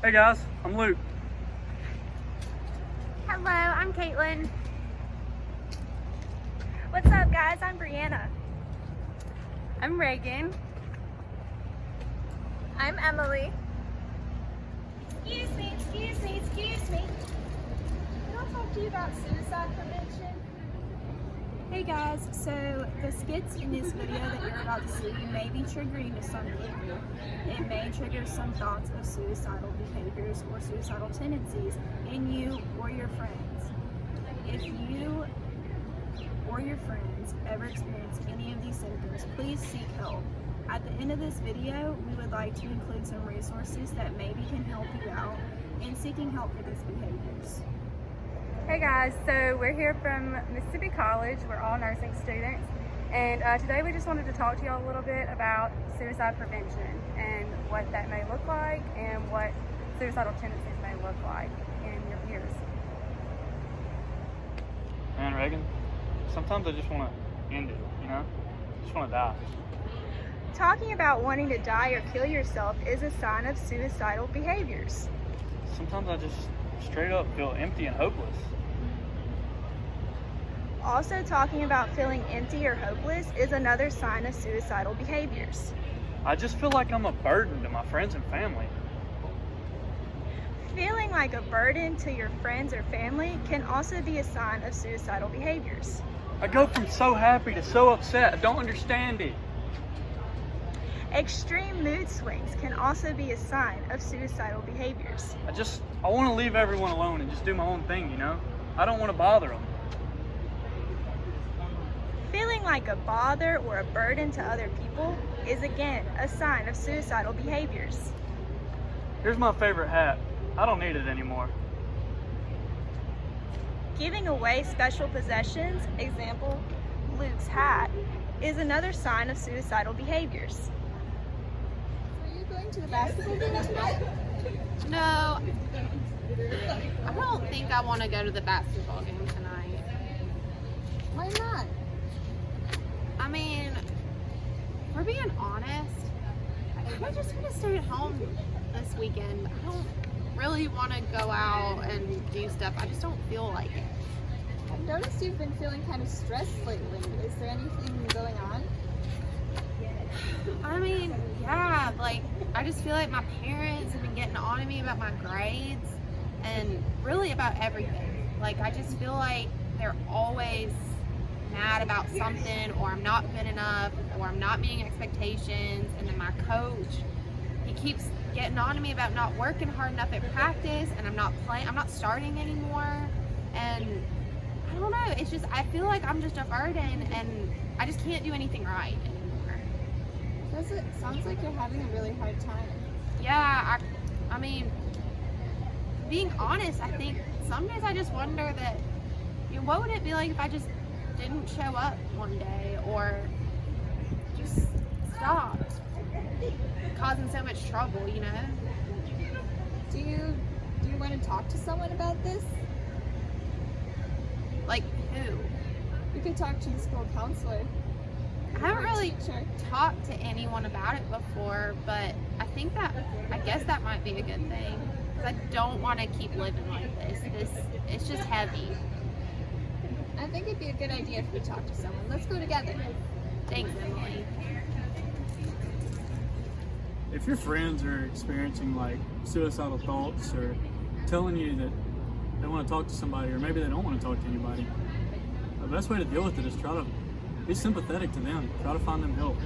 Hey guys, I'm Luke. Hello, I'm Caitlin. What's up, guys? I'm Brianna. I'm Reagan. I'm Emily. Excuse me. Can I talk to you about suicide prevention? Hey guys, so the skits in this video that you're about to see may be triggering to some people. It may trigger some thoughts of suicidal behaviors or suicidal tendencies in you or your friends. If you or your friends ever experience any of these symptoms, please seek help. At the end of this video, we would like to include some resources that maybe can help you out in seeking help for these behaviors. Hey guys, so we're here from Mississippi College. We're all nursing students, and today we just wanted to talk to y'all a little bit about suicide prevention and what that may look like and what suicidal tendencies may look like in your peers. Man, Reagan, sometimes I just want to end it, you know? I just want to die. Talking about wanting to die or kill yourself is a sign of suicidal behaviors. Sometimes I just straight up feel empty and hopeless. Also, talking about feeling empty or hopeless is another sign of suicidal behaviors. I just feel like I'm a burden to my friends and family. Feeling like a burden to your friends or family can also be a sign of suicidal behaviors. I go from so happy to so upset. I don't understand it. Extreme mood swings can also be a sign of suicidal behaviors. I want to leave everyone alone and just do my own thing, you know? I don't want to bother them. Feeling like a bother or a burden to other people is again a sign of suicidal behaviors. Here's my favorite hat. I don't need it anymore. Giving away special possessions, example, Luke's hat, is another sign of suicidal behaviors. Are you going to the basketball game tonight? No, I don't think I want to go to the basketball game tonight. Why not? I mean, if we're being honest, I kind of just want to stay at home this weekend. I don't really want to go out and do stuff. I just don't feel like it. I've noticed you've been feeling kind of stressed lately. Is there anything going on? I mean, yeah, like, I just feel like my parents have been getting on to me about my grades and really about everything. Like, I just feel like they're always mad about something, or I'm not good enough, or I'm not meeting expectations. And then my coach, he keeps getting on to me about not working hard enough at practice, and I'm not starting anymore. And I don't know, it's just, I feel like I'm just a burden and I just can't do anything right anymore. It sounds like you're having a really hard time. Yeah, I mean, being honest, I think some days I just wonder that, you know, what would it be like if I just didn't show up one day, or just stopped causing so much trouble, you know? Do you want to talk to someone about this? Like who? You could talk to the school counselor. I haven't really teacher. talked to anyone about it before, but I guess that might be a good thing, because I don't want to keep living like this. It's just heavy. I think it'd be a good idea if we talk to someone. Let's go together. Thanks, Emily. If your friends are experiencing like suicidal thoughts, or telling you that they want to talk to somebody, or maybe they don't want to talk to anybody, the best way to deal with it is try to be sympathetic to them. Try to find them help.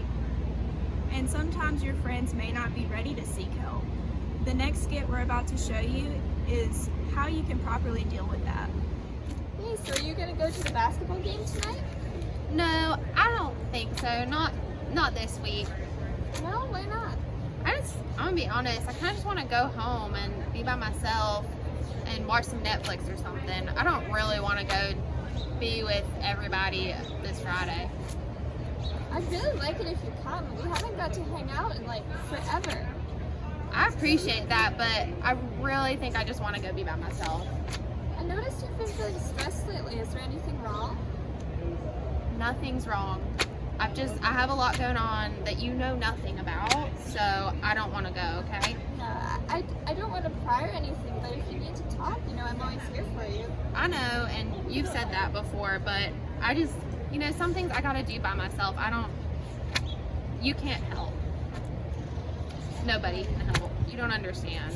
And sometimes your friends may not be ready to seek help. The next skit we're about to show you is how you can properly deal with that. Hey, so are you going to go to the basketball game tonight? No, I don't think so. Not this week. No, why not? I'm gonna be honest, I kind of just want to go home and be by myself and watch some Netflix or something. I don't really want to go be with everybody this Friday. I'd really like it if you come. We haven't got to hang out in like forever. I appreciate that, but I really think I just want to go be by myself. I noticed you've been feeling stressed lately. Is there anything wrong? Nothing's wrong. I have a lot going on that you know nothing about, so I don't want to go, okay? I don't want to pry require anything, but if you need to talk, I'm always here for you. I know, and you've said that before, but I just, some things I gotta do by myself. You can't help. Nobody can help. You don't understand.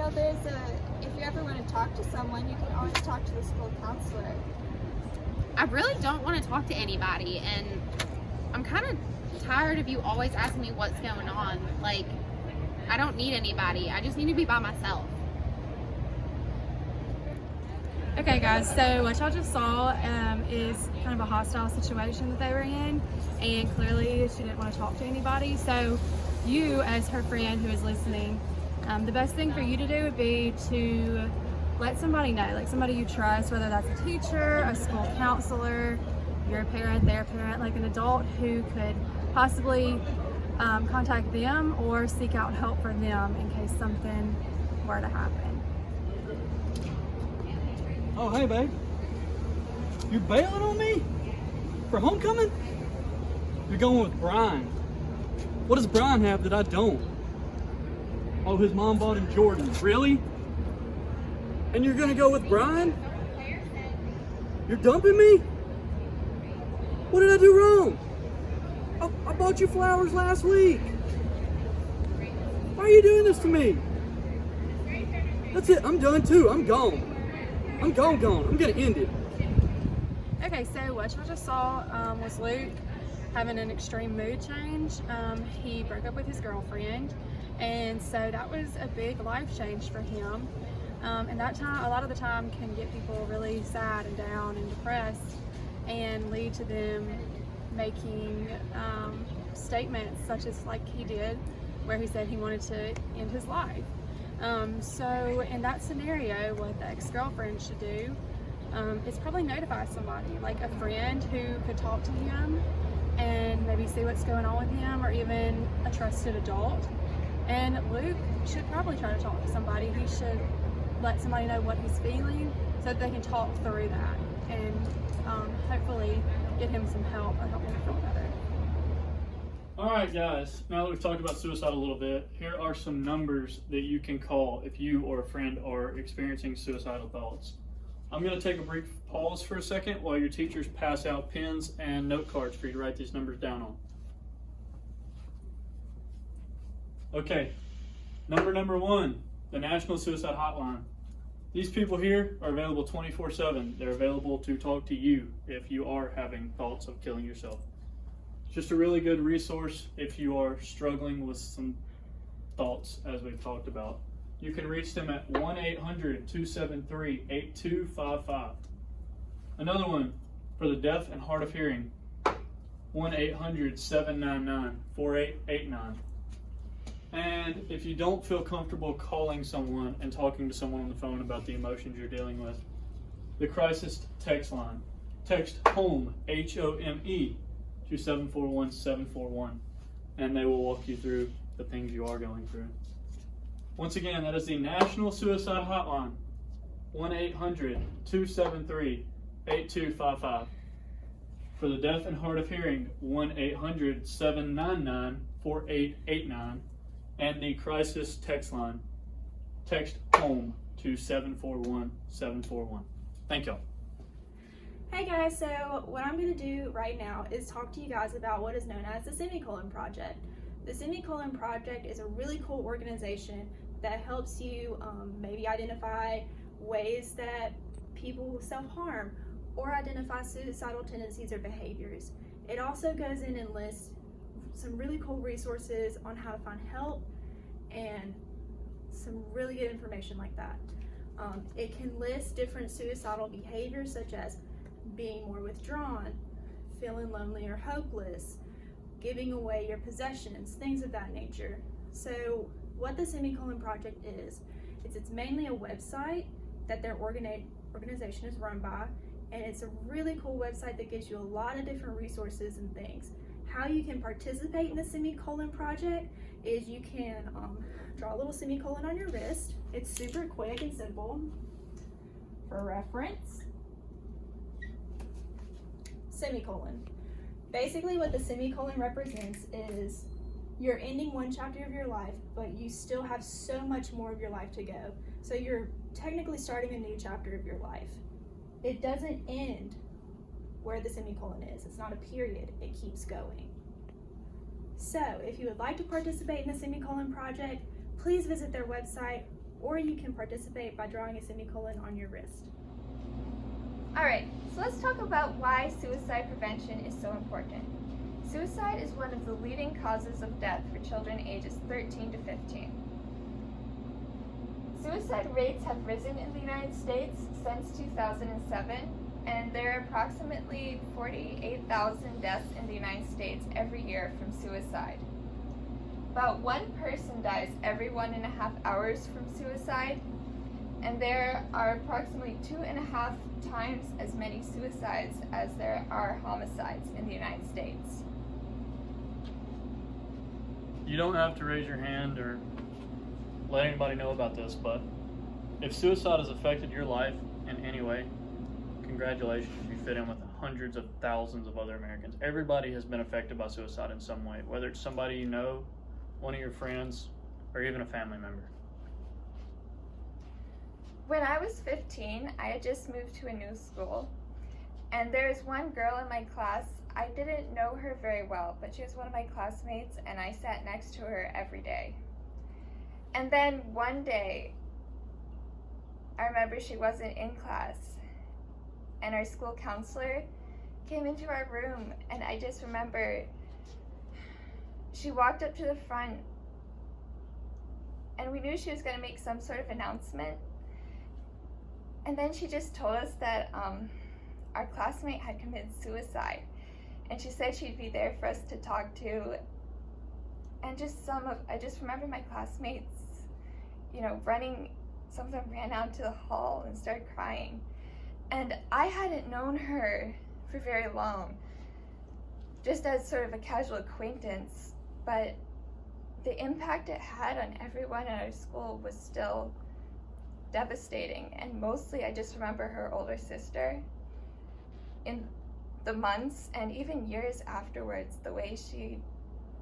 If you ever want to talk to someone, you can always talk to the school counselor. I really don't want to talk to anybody, and I'm kind of tired of you always asking me what's going on. Like, I don't need anybody. I just need to be by myself. Okay guys, so what y'all just saw is kind of a hostile situation that they were in, and clearly she didn't want to talk to anybody. So you, as her friend who is listening, the best thing for you to do would be to let somebody know, like somebody you trust, whether that's a teacher, a school counselor, your parent, their parent, like an adult who could possibly contact them or seek out help for them in case something were to happen. Oh, hey, babe. You're bailing on me? For homecoming? You're going with Brian. What does Brian have that I don't? Oh, his mom bought him Jordans. Really? And you're gonna go with Brian? You're dumping me? What did I do wrong? I bought you flowers last week. Why are you doing this to me? That's it. I'm done too. I'm gone. I'm gone. I'm gonna end it. Okay, so what y'all just saw was Luke having an extreme mood change. He broke up with his girlfriend, and so that was a big life change for him. And that time, a lot of the time, can get people really sad and down and depressed, and lead to them making statements such as like he did, where he said he wanted to end his life. So in that scenario, what the ex-girlfriend should do is probably notify somebody, like a friend who could talk to him and maybe see what's going on with him, or even a trusted adult. And Luke should probably try to talk to somebody. He should let somebody know what he's feeling so that they can talk through that and hopefully get him some help or help him feel better. All right, guys, now that we've talked about suicide a little bit, here are some numbers that you can call if you or a friend are experiencing suicidal thoughts. I'm going to take a brief pause for a second while your teachers pass out pens and note cards for you to write these numbers down on. Okay, number one, the National Suicide Hotline. These people here are available 24/7. They're available to talk to you if you are having thoughts of killing yourself. Just a really good resource if you are struggling with some thoughts, as we've talked about. You can reach them at 1-800-273-8255. Another one for the deaf and hard of hearing, 1-800-799-4889. And if you don't feel comfortable calling someone and talking to someone on the phone about the emotions you're dealing with, the crisis text line. Text HOME, HOME, to 741-741, and they will walk you through the things you are going through. Once again, that is the National Suicide Hotline, 1-800-273-8255. For the deaf and hard of hearing, 1-800-799-4889, and the crisis text line. Text HOME to 741-741. Thank y'all. Hey guys, so what I'm going to do right now is talk to you guys about what is known as the Semicolon Project. The Semicolon Project is a really cool organization that helps you maybe identify ways that people self-harm or identify suicidal tendencies or behaviors. It also goes in and lists some really cool resources on how to find help and some really good information like that. It can list different suicidal behaviors such as being more withdrawn, feeling lonely or hopeless, giving away your possessions, things of that nature. So what the Semicolon Project is it's mainly a website that their organization is run by, and it's a really cool website that gives you a lot of different resources and things. How you can participate in the Semicolon Project is you can draw a little semicolon on your wrist. It's super quick and simple. For reference, semicolon. Basically what the semicolon represents is You're ending one chapter of your life, but you still have so much more of your life to go. So you're technically starting a new chapter of your life. It doesn't end where the semicolon is. It's not a period, it keeps going. So if you would like to participate in the semicolon project, please visit their website, or you can participate by drawing a semicolon on your wrist. Alright, so let's talk about why suicide prevention is so important. Suicide is one of the leading causes of death for children ages 13 to 15. Suicide rates have risen in the United States since 2007, and there are approximately 48,000 deaths in the United States every year from suicide. About one person dies every 1.5 hours from suicide, and there are approximately 2.5 times as many suicides as there are homicides in the United States. You don't have to raise your hand or let anybody know about this, but if suicide has affected your life in any way, congratulations, you fit in with hundreds of thousands of other Americans. Everybody has been affected by suicide in some way, whether it's somebody you know, one of your friends, or even a family member. When I was 15, I had just moved to a new school, and there's one girl in my class. I didn't know her very well, but she was one of my classmates, and I sat next to her every day. And then one day, I remember she wasn't in class, and our school counselor came into our room, and I just remember she walked up to the front, and we knew she was going to make some sort of announcement. And then she just told us that our classmate had committed suicide, and she said she'd be there for us to talk to. And I just remember my classmates, running. Some of them ran out to the hall and started crying. And I hadn't known her for very long, just as sort of a casual acquaintance, but the impact it had on everyone at our school was still devastating. And mostly I just remember her older sister. In the months and even years afterwards, the way she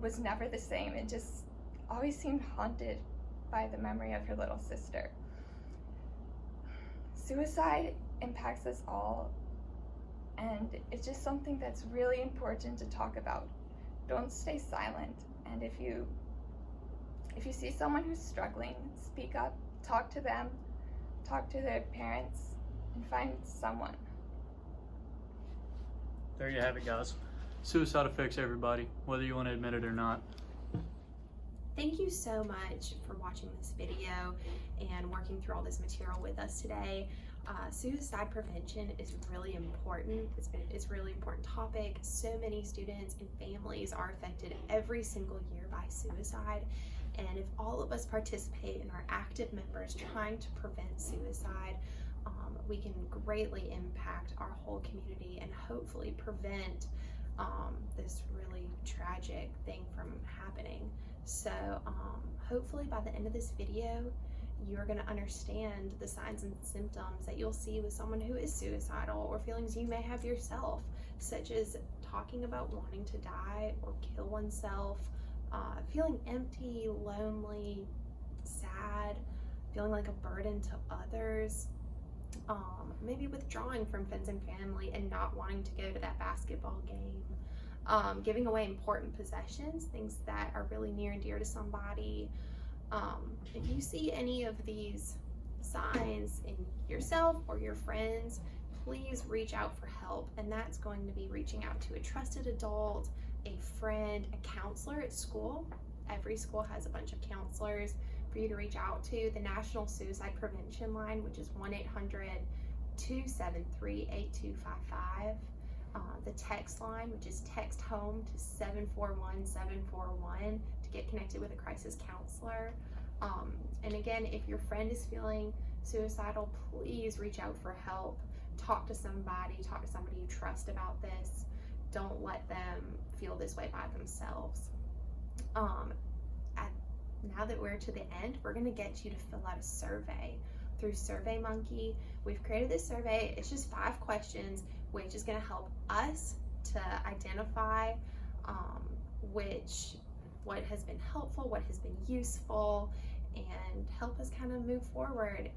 was never the same. It just always seemed haunted by the memory of her little sister. Suicide impacts us all, and it's just something that's really important to talk about. Don't stay silent, and if you see someone who's struggling, speak up, talk to them, talk to their parents, and find someone. There you have it, guys. Suicide affects everybody, whether you want to admit it or not. Thank you so much for watching this video and working through all this material with us today. Suicide prevention is really important. It's a really important topic. So many students and families are affected every single year by suicide. And if all of us participate and are active members trying to prevent suicide, we can greatly impact our whole community and hopefully prevent this really tragic thing from happening. So hopefully by the end of this video, you're going to understand the signs and symptoms that you'll see with someone who is suicidal, or feelings you may have yourself, such as talking about wanting to die or kill oneself, feeling empty, lonely, sad, feeling like a burden to others, maybe withdrawing from friends and family and not wanting to go to that basketball game, giving away important possessions, things that are really near and dear to somebody. If you see any of these signs in yourself or your friends, please reach out for help. And that's going to be reaching out to a trusted adult, a friend, a counselor at school. Every school has a bunch of counselors for you to reach out to. The National Suicide Prevention Line, which is 1-800-273-8255. The text line, which is text home to 741-741 to get connected with a crisis counselor. And again, if your friend is feeling suicidal, please reach out for help. Talk to somebody you trust about this. Don't let them feel this way by themselves. Now that we're to the end, we're gonna get you to fill out a survey through Surveymonkey. We've created this survey. It's just 5 questions, which is gonna help us to identify which what has been helpful, what has been useful, and help us kind of move forward